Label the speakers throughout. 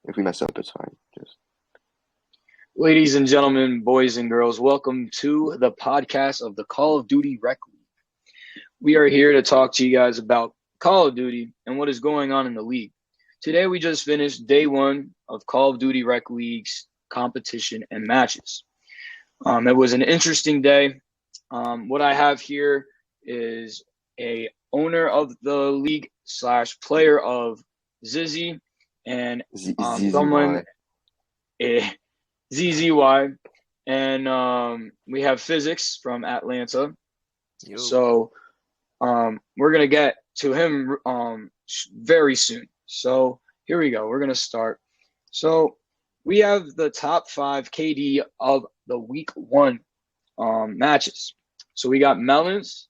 Speaker 1: If we mess up, it's fine. Just
Speaker 2: Ladies and gentlemen, boys and girls, welcome to the podcast of the Call of Duty Rec League. We are here to talk to you guys about Call of Duty and what is going on in the league. Today, we just finished day one of Call of Duty Rec League's competition and matches. It was an interesting day. What I have here is a owner of the league slash player of Zizzy and someone.
Speaker 1: ZZY.
Speaker 2: ZZY, and we have Physics from Atlanta.
Speaker 3: Yo.
Speaker 2: So we're gonna get to him very soon. So here we go. We're gonna start. So we have the top 5 KD of the week 1 matches. So we got Melons.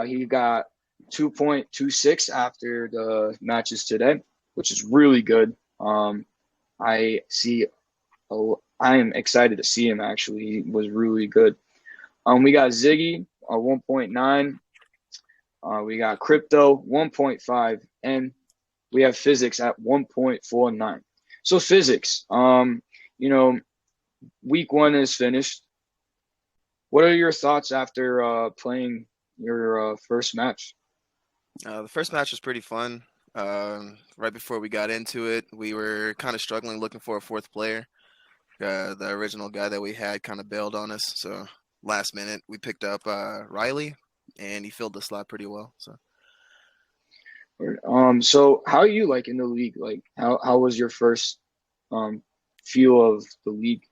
Speaker 2: He got 2.26 after the matches today, which is really good. I am excited to see him, actually. He was really good. We got Ziggy, 1.9. We got Crypto, 1.5. And we have Physics at 1.49. So Physics, week 1 is finished. What are your thoughts after playing your first match?
Speaker 3: The first match was pretty fun. Right before we got into it, we were kind of struggling looking for a fourth player. The original guy that we had kind of bailed on us, so last minute we picked up Riley, and he filled the slot pretty well.
Speaker 2: So how are you like in the league? Like how was your first feel of the league?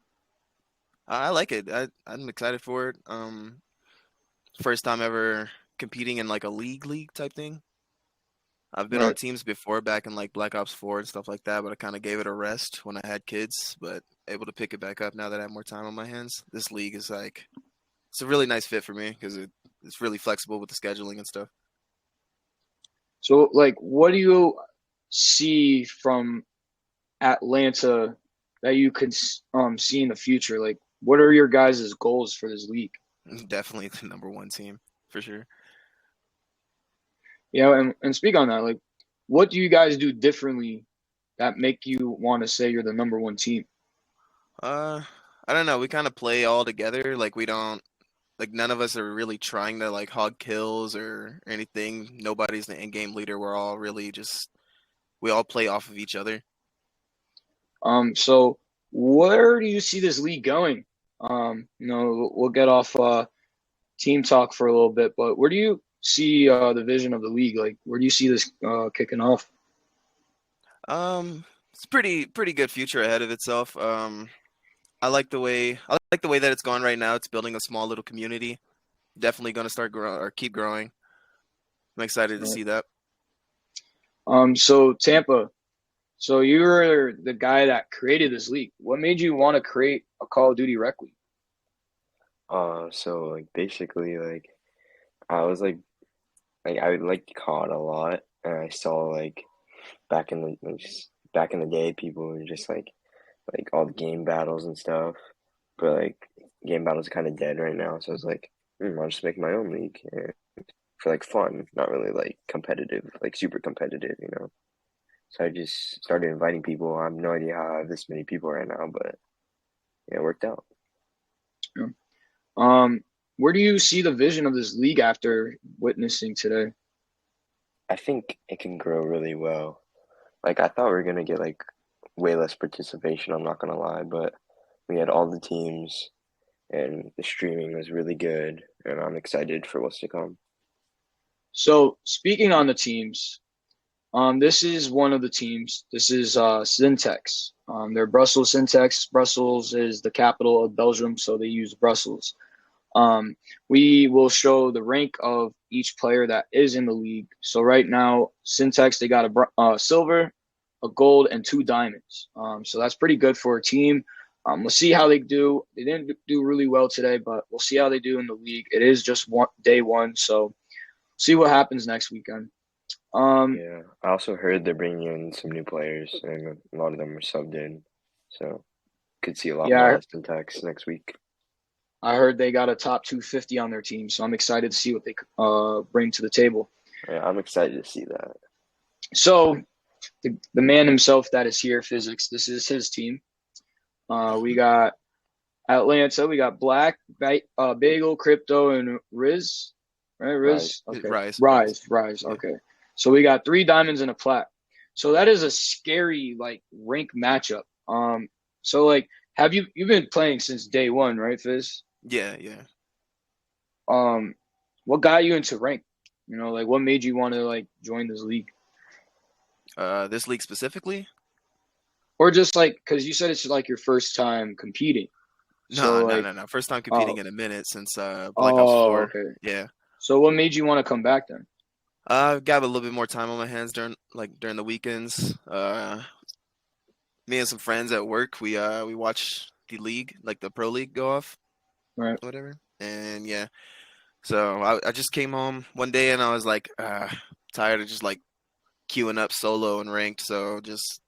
Speaker 3: I like it. I'm excited for it. First time ever competing in like a league type thing. I've been on
Speaker 2: Right.
Speaker 3: teams before back in like Black Ops 4 and stuff like that, but I kind of gave it a rest when I had kids, but able to pick it back up now that I have more time on my hands. This league is like, it's a really nice fit for me because it's really flexible with the scheduling and stuff.
Speaker 2: So like what do you see from Atlanta that you could see in the future? Like what are your guys' goals for this league?
Speaker 3: Definitely the number one team for sure.
Speaker 2: And speak on that. Like what do you guys do differently that make you want to say you're the number one team?
Speaker 3: Uh, I don't know. We kind of play all together. Like we don't like none of us are really trying to like hog kills or anything. Nobody's the in-game leader. We're all really just we all play off of each other.
Speaker 2: So where do you see this league going? We'll get off team talk for a little bit, but where do you see the vision of the league? Like, where do you see this kicking off?
Speaker 3: It's pretty good future ahead of itself. I like the way that it's gone right now. It's building a small little community. Definitely going to start grow or keep growing. I'm excited to
Speaker 2: Right.
Speaker 3: see that.
Speaker 2: So Tampa, so you were the guy that created this league. What made you want to create a Call of Duty Rec League?
Speaker 1: So like basically like I was like I liked COD a lot, and I saw like back in the day, people were just like all the game battles and stuff, but like game battles are kind of dead right now. So I was like, I'll just make my own league for like fun, not really like competitive, like super competitive. So I just started inviting people. I have no idea how I have this many people right now, but yeah, it worked out.
Speaker 2: Yeah. Um, where do you see the vision of this league after witnessing today?
Speaker 1: I think it can grow really well. Like I thought we were gonna get like way less participation, I'm not gonna lie, but we had all the teams and the streaming was really good, and I'm excited for what's to come.
Speaker 2: So speaking on the teams, this is one of the teams. This is Syntex. They're Brussels Syntex. Brussels is the capital of Belgium, so they use Brussels. We will show the rank of each player that is in the league. So right now, Syntex, they got a silver, a gold, and 2 diamonds. So that's pretty good for a team. We'll see how they do. They didn't do really well today, but we'll see how they do in the league. It is just day one, so see what happens next weekend. Um,
Speaker 1: Yeah, I also heard they're bringing in some new players, and a lot of them are subbed in, so could see a lot more
Speaker 2: yeah,
Speaker 1: of Syntax next week.
Speaker 2: I heard they got a top 250 on their team, so I'm excited to see what they bring to the table.
Speaker 1: Yeah, I'm excited to see that.
Speaker 2: So the man himself that is here, Physics. This is his team. We got Atlanta. We got Black, Bagel, Crypto, and Riz. Right, Riz.
Speaker 1: Rise.
Speaker 2: Okay,
Speaker 3: Rise. Yeah.
Speaker 2: Okay, so we got 3 diamonds and a plat. So that is a scary like rank matchup. So like, have you've been playing since day one, right, Fizz?
Speaker 3: Yeah.
Speaker 2: What got you into rank? You know, like what made you want to like join this league?
Speaker 3: This league specifically?
Speaker 2: Or just like, because you said it's like your first time competing. So like,
Speaker 3: No. First time competing in a minute since Black Ops
Speaker 2: oh,
Speaker 3: 4.
Speaker 2: okay.
Speaker 3: Yeah.
Speaker 2: So what made you want to come back then?
Speaker 3: Got a little bit more time on my hands during the weekends. Me and some friends at work, we watch the league, like the pro league go off,
Speaker 2: Right.
Speaker 3: whatever. And yeah, so I just came home one day and I was like, tired of just like queuing up solo and ranked. So just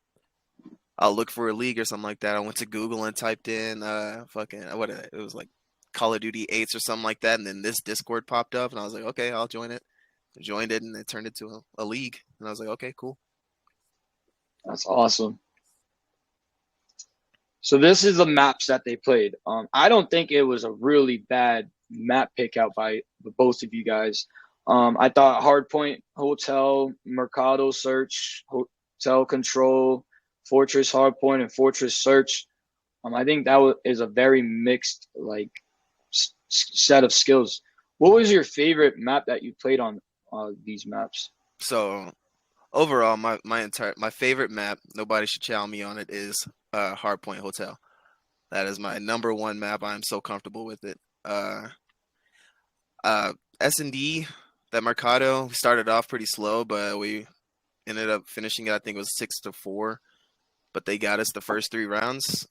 Speaker 3: I'll look for a league or something like that. I went to Google and typed in it was like Call of Duty 8s or something like that, and then this Discord popped up, and I was like, okay, I'll join it. I joined it, and it turned into a league, and I was like, okay, cool.
Speaker 2: That's awesome. So this is the maps that they played. I don't think it was a really bad map pick out by both of you guys. I thought Hardpoint, Hotel, Mercado Search, Hotel Control, Fortress Hardpoint, and Fortress Search. I think that is a very mixed like set of skills. What was your favorite map that you played on these maps?
Speaker 3: So overall, my favorite map, nobody should challenge me on it, is Hardpoint Hotel. That is my number one map. I am so comfortable with it. S&D, that Mercado, we started off pretty slow, but we ended up finishing it. I think it was 6-4, but they got us the first 3 rounds.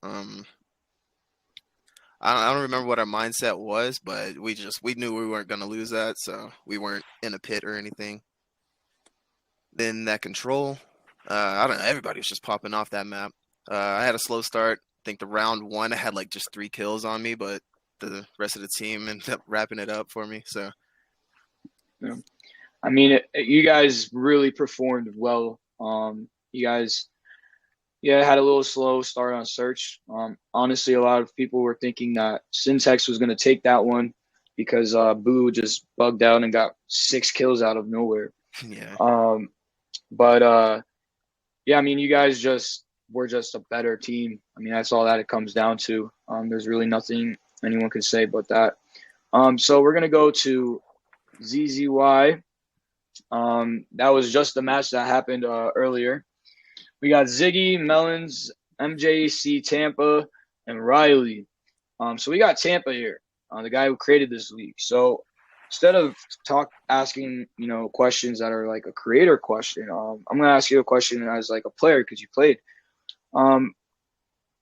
Speaker 3: I don't remember what our mindset was, but we knew we weren't gonna lose that, so we weren't in a pit or anything. Then that Control, I don't know, everybody was just popping off that map. I had a slow start. I think the round 1 I had like just 3 kills on me, but the rest of the team ended up wrapping it up for me. So,
Speaker 2: yeah. I mean, you guys really performed well. You guys, had a little slow start on Search. Honestly, a lot of people were thinking that Syntax was going to take that one because Boo just bugged out and got 6 kills out of nowhere.
Speaker 3: yeah.
Speaker 2: Yeah, I mean, you guys were just a better team. I mean, that's all that it comes down to. There's really nothing anyone can say about that. So we're going to go to ZZY. That was just the match that happened earlier. We got Ziggy, Melons, MJC Tampa, and Riley. So we got Tampa here, the guy who created this league. So instead of asking, questions that are like a creator question, I'm going to ask you a question as like a player because you played.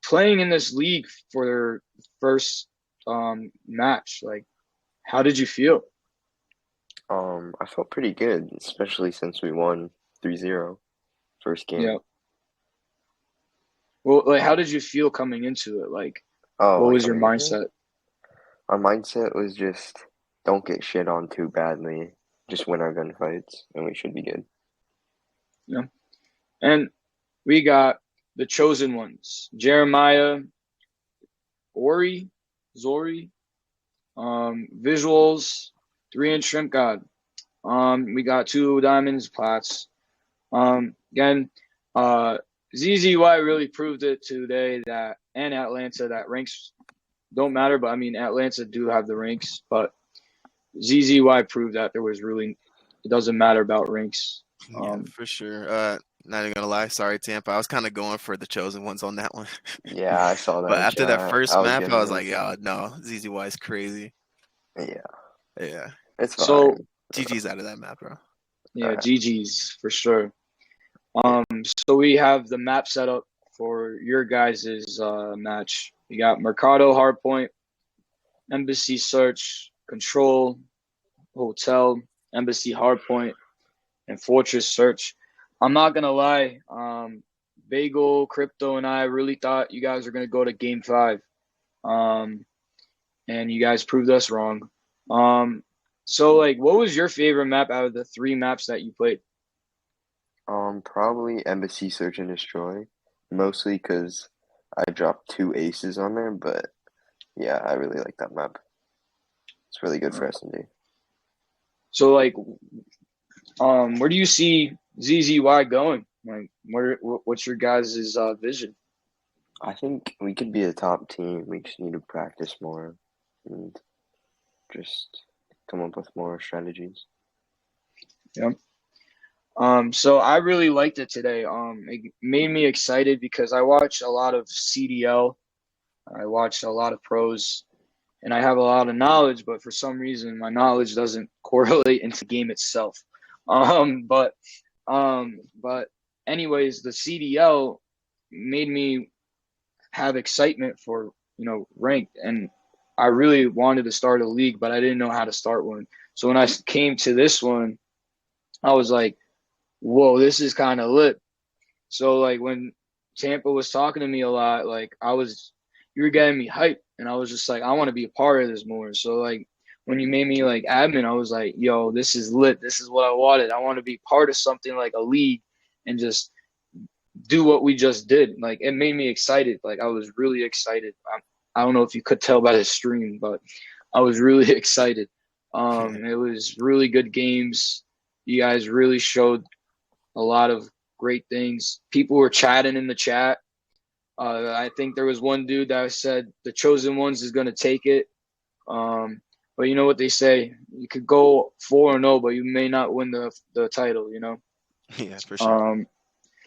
Speaker 2: Playing in this league for their first match, like, how did you feel?
Speaker 1: I felt pretty good, especially since we won 3-0 first game.
Speaker 2: Yeah. Well, like, how did you feel coming into it? Like,
Speaker 1: Oh,
Speaker 2: what
Speaker 1: like
Speaker 2: was your
Speaker 1: coming in?
Speaker 2: mindset?
Speaker 1: My mindset was just don't get shit on too badly. Just win our gunfights, and we should be good.
Speaker 2: Yeah. And we got the chosen ones: Jeremiah, Zori, Visuals, 3-inch Shrimp God. We got 2 diamonds, plats. Again, ZZY really proved it today and Atlanta that ranks don't matter, but I mean Atlanta do have the ranks, but ZZY proved that it doesn't matter about ranks.
Speaker 3: Yeah, for sure. Not even gonna lie, sorry Tampa. I was kind of going for the chosen ones on that one.
Speaker 1: Yeah, I saw that.
Speaker 3: But after that first map, I was
Speaker 1: gonna-
Speaker 3: like, "Oh no, ZZY is crazy."
Speaker 1: Yeah,
Speaker 3: Yeah,
Speaker 1: it's fine.
Speaker 2: So
Speaker 3: GG's out of that map, bro.
Speaker 2: yeah,
Speaker 1: Alright.
Speaker 2: GG's for sure. So we have the map set up for your guys' match. We got Mercado Hardpoint, Embassy Search, Control, Hotel, Embassy Hardpoint, and Fortress Search. I'm not gonna lie, Bagel, Crypto, and I really thought you guys were gonna go to Game 5, and you guys proved us wrong. So like, what was your favorite map out of the 3 maps that you played?
Speaker 1: Probably Embassy Search and Destroy, mostly because I dropped two aces on there, but yeah, I really like that map. It's really good for S&D.
Speaker 2: So like, where do you see ZZY going? Like, what's your guys' vision?
Speaker 1: I think we could be a top team. We just need to practice more and just come up with more strategies.
Speaker 2: Yeah. So I really liked it today. It made me excited because I watched a lot of CDL. I watched a lot of pros, and I have a lot of knowledge, but for some reason my knowledge doesn't correlate into the game itself. But anyways, the CDL made me have excitement for, ranked, and I really wanted to start a league, but I didn't know how to start one. So when I came to this one, I was like, whoa, this is kind of lit. So like when Tampa was talking to me a lot, like you were getting me hype, and I was just like, I want to be a part of this more. So like when you made me like admin, I was like, yo, this is lit. This is what I wanted. I want to be part of something like a league and just do what we just did. Like it made me excited. Like I was really excited. I don't know if you could tell by the stream, but I was really excited. It was really good games. You guys really showed a lot of great things. People were chatting in the chat. I think there was one dude that said the chosen ones is going to take it. But you know what they say, you could go 4-0, but you may not win the title,
Speaker 3: Yeah, for sure.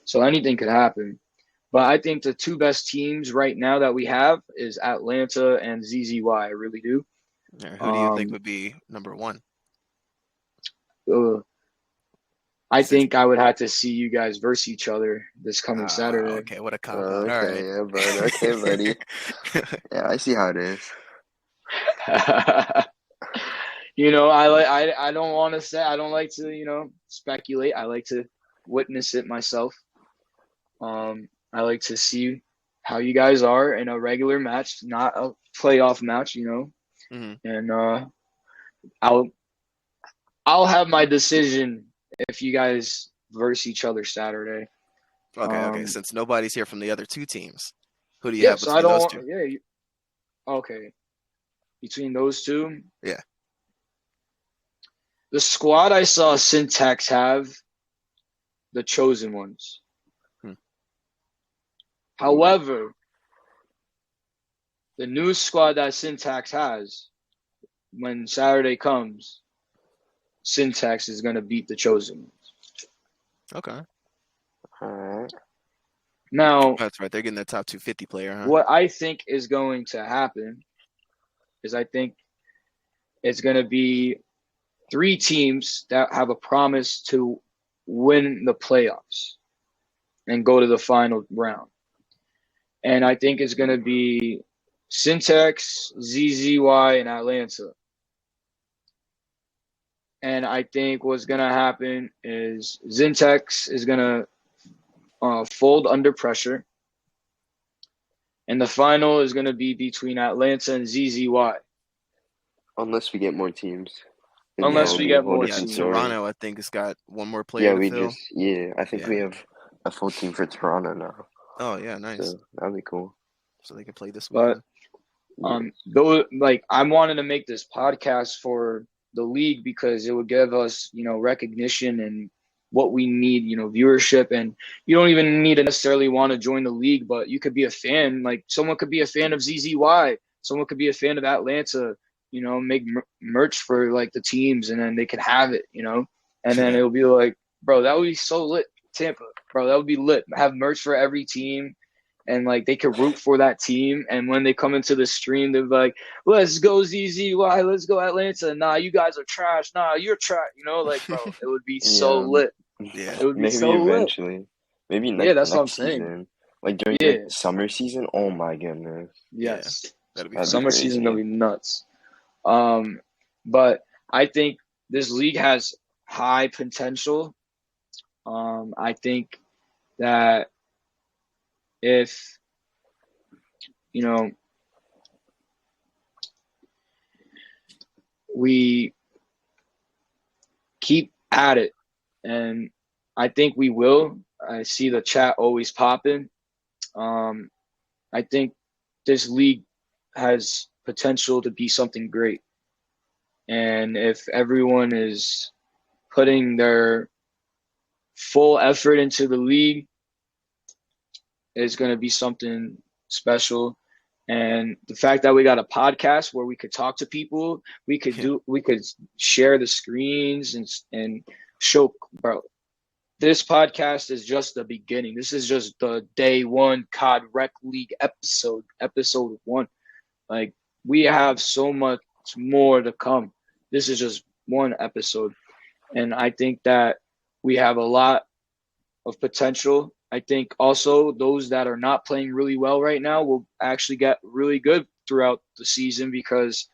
Speaker 2: So anything could happen. But I think the two best teams right now that we have is Atlanta and ZZY. I really do.
Speaker 3: Yeah, who do you think would be number one?
Speaker 2: I
Speaker 3: Since
Speaker 2: think I would have to see you guys verse each other this coming Saturday.
Speaker 3: Okay, what a cop out. All
Speaker 1: Okay,
Speaker 3: right.
Speaker 1: yeah, bud. Okay, buddy. Yeah, I see how it is.
Speaker 2: I don't want to say, I don't like to, speculate. I like to witness it myself. I like to see how you guys are in a regular match, not a playoff match,
Speaker 3: Mm-hmm.
Speaker 2: And I'll have my decision if you guys verse each other Saturday.
Speaker 3: Okay. Since nobody's here from the other two teams, who do you
Speaker 2: Yeah,
Speaker 3: have
Speaker 2: so I
Speaker 3: between those
Speaker 2: don't.
Speaker 3: two?
Speaker 2: Yeah. Okay. Between those two,
Speaker 3: Yeah.
Speaker 2: the squad I saw Syntax have, the chosen ones. However, the new squad that Syntax has, when Saturday comes, Syntax is going to beat the chosen ones.
Speaker 3: Okay.
Speaker 1: All right.
Speaker 2: Now,
Speaker 3: That's right. They're getting the top 250 player, huh?
Speaker 2: what I think is going to happen is I think it's going to be 3 teams that have a promise to win the playoffs and go to the final round. And I think it's going to be Syntax, ZZY, and Atlanta. And I think what's going to happen is Syntax is going to fold under pressure. And the final is going to be between Atlanta and ZZY.
Speaker 1: Unless we get more teams.
Speaker 2: Unless we get more
Speaker 3: Yeah,
Speaker 2: teams.
Speaker 3: Toronto, I think, has got one more player to fill.
Speaker 1: I think we have a full team for Toronto now.
Speaker 3: Oh, yeah, nice.
Speaker 1: So that'd be cool.
Speaker 3: So they can play this
Speaker 2: But
Speaker 3: weekend.
Speaker 2: though, like I wanted to make this podcast for the league because it would give us, recognition and what we need, viewership. And you don't even need to necessarily want to join the league, but you could be a fan. Like someone could be a fan of ZZY, someone could be a fan of Atlanta. Make merch for like the teams, and then they can have it. And then it'll be like, bro, that would be so lit. Tampa, bro, that would be lit. Have merch for every team. And like they could root for that team, and when they come into the stream, they're like, "Let's go ZZY, let's go Atlanta." Nah, you guys are trash. Nah, you're trash. Like, bro, it would be so lit.
Speaker 3: Yeah,
Speaker 2: it would be
Speaker 1: maybe
Speaker 2: so
Speaker 1: eventually.
Speaker 2: lit.
Speaker 1: Maybe
Speaker 2: That's what I'm
Speaker 1: next
Speaker 2: saying.
Speaker 1: season, like during the summer season. Oh my goodness!
Speaker 2: Yes,
Speaker 3: that'd be
Speaker 2: summer season. That'll be nuts. But I think this league has high potential. I think that if we keep at it and I think we will. I see the chat always popping. I think this league has potential to be something great. And if everyone is putting their full effort into the league, it's going to be something special. And the fact that we got a podcast where we could talk to people, we could share the screens and show, bro. This podcast is just the beginning. This is just the day one COD Rec League episode 1. Like, we have so much more to come. This is just one episode. And I think that we have a lot of potential. I think also those that are not playing really well right now will actually get really good throughout the season because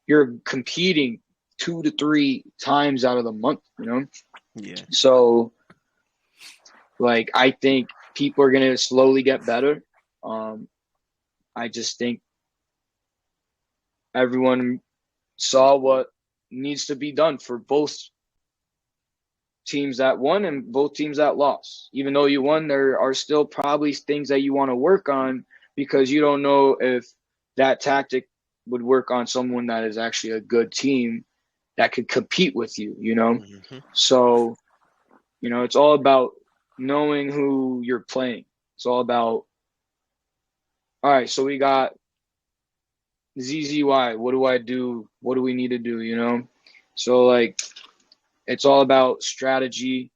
Speaker 2: you're competing 2 to 3 times out of the month, you know?
Speaker 3: Yeah.
Speaker 2: So, like, I think people are going to slowly get better. I just think everyone saw what needs to be done for both teams that won and both teams that lost. Even though you won, there are still probably things that you want to work on because you don't know if that tactic would work on someone that is actually a good team that could compete with you, you know?
Speaker 3: Mm-hmm.
Speaker 2: So, you know, it's all about knowing who you're playing. It's all about, all right, so we got ZZY. What do I do? What do we need to do, you know? So, like, it's all about strategy,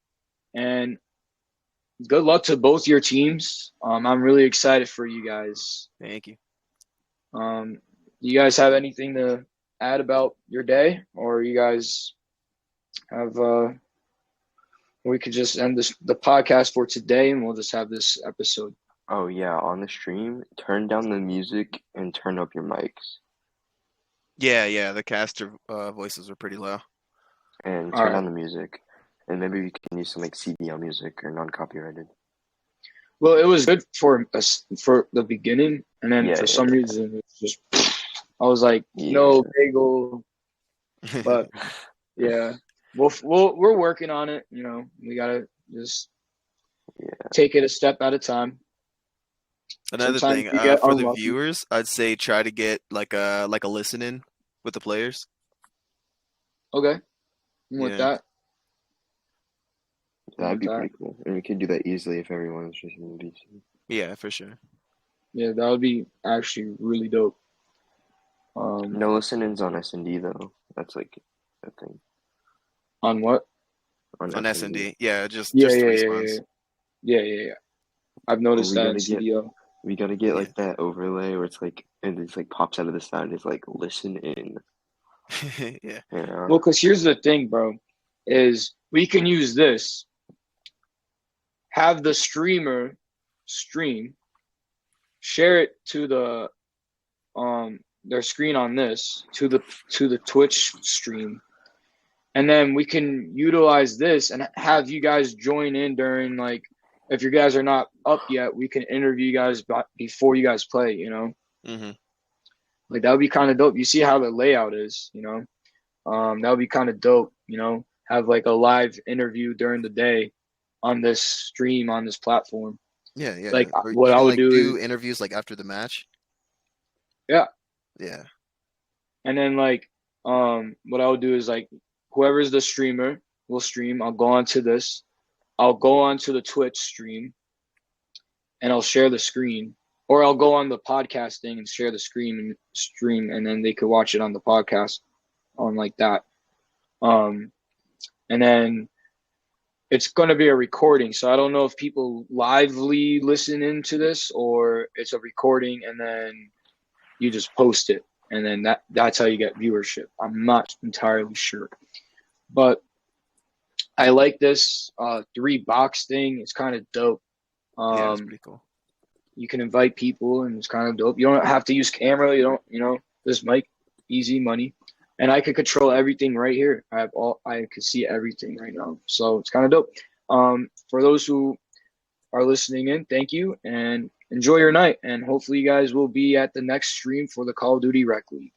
Speaker 2: and good luck to both your teams. I'm really excited for you guys.
Speaker 3: Thank you.
Speaker 2: Do you guys have anything to add about your day, or you guys have we could just end the podcast for today and we'll just have this episode?
Speaker 1: Oh yeah, on the stream, turn down the music and turn up your mics.
Speaker 3: Yeah, the caster voices are pretty low.
Speaker 1: And turn down the music. And maybe we can use some like CDL music or non-copyrighted.
Speaker 2: Well, it was good for us for the beginning, and then for some reason it's just I was like, no bagel. But yeah, we're working on it. You know, we gotta just take it a step at a time.
Speaker 3: Another thing for the viewers, I'd say try to get like a listen-in with the players.
Speaker 2: Okay, with that.
Speaker 1: That'd be pretty cool, and we could do that easily if everyone's just in the DC.
Speaker 3: Yeah, for sure.
Speaker 2: Yeah, that would be actually really dope.
Speaker 1: No listen-ins on S&D though. That's like a thing.
Speaker 2: On what?
Speaker 1: On
Speaker 3: S&D. Yeah, just
Speaker 2: response. Yeah. I've noticed that in CDO.
Speaker 1: We gotta get like that overlay where it's like and it's like pops out of the side and it's like listen in.
Speaker 3: Yeah.
Speaker 1: You know?
Speaker 2: Well, because here's the thing, bro, is we can use this. Have the streamer stream, share it to the their screen on this to the Twitch stream, and then we can utilize this and have you guys join in during, like, if you guys are not up yet, we can interview you guys before you guys play, you know?
Speaker 3: Mm-hmm.
Speaker 2: Like, that would be kind of dope. You see how the layout is, you know? That would be kind of dope, you know? Have like a live interview during the day on this stream, on this platform.
Speaker 3: Yeah.
Speaker 2: Like, what I would
Speaker 3: do interviews like after the match.
Speaker 2: Yeah.
Speaker 3: And
Speaker 2: then like, what I would do is like, whoever's the streamer will stream. I'll go on to this. I'll go on to the Twitch stream, and I'll share the screen, or I'll go on the podcast thing and share the screen and stream, and then they could watch it on the podcast, on like that. And then it's going to be a recording. So I don't know if people lively listen into this or it's a recording and then you just post it. And then that's how you get viewership. I'm not entirely sure. But I like this 3-box thing. It's kind of dope.
Speaker 3: It's pretty cool.
Speaker 2: You can invite people and it's kind of dope. You don't have to use camera. This mic, easy money. And I could control everything right here. I could see everything right now. So it's kind of dope. For those who are listening in, thank you and enjoy your night. And hopefully you guys will be at the next stream for the Call of Duty Rec League.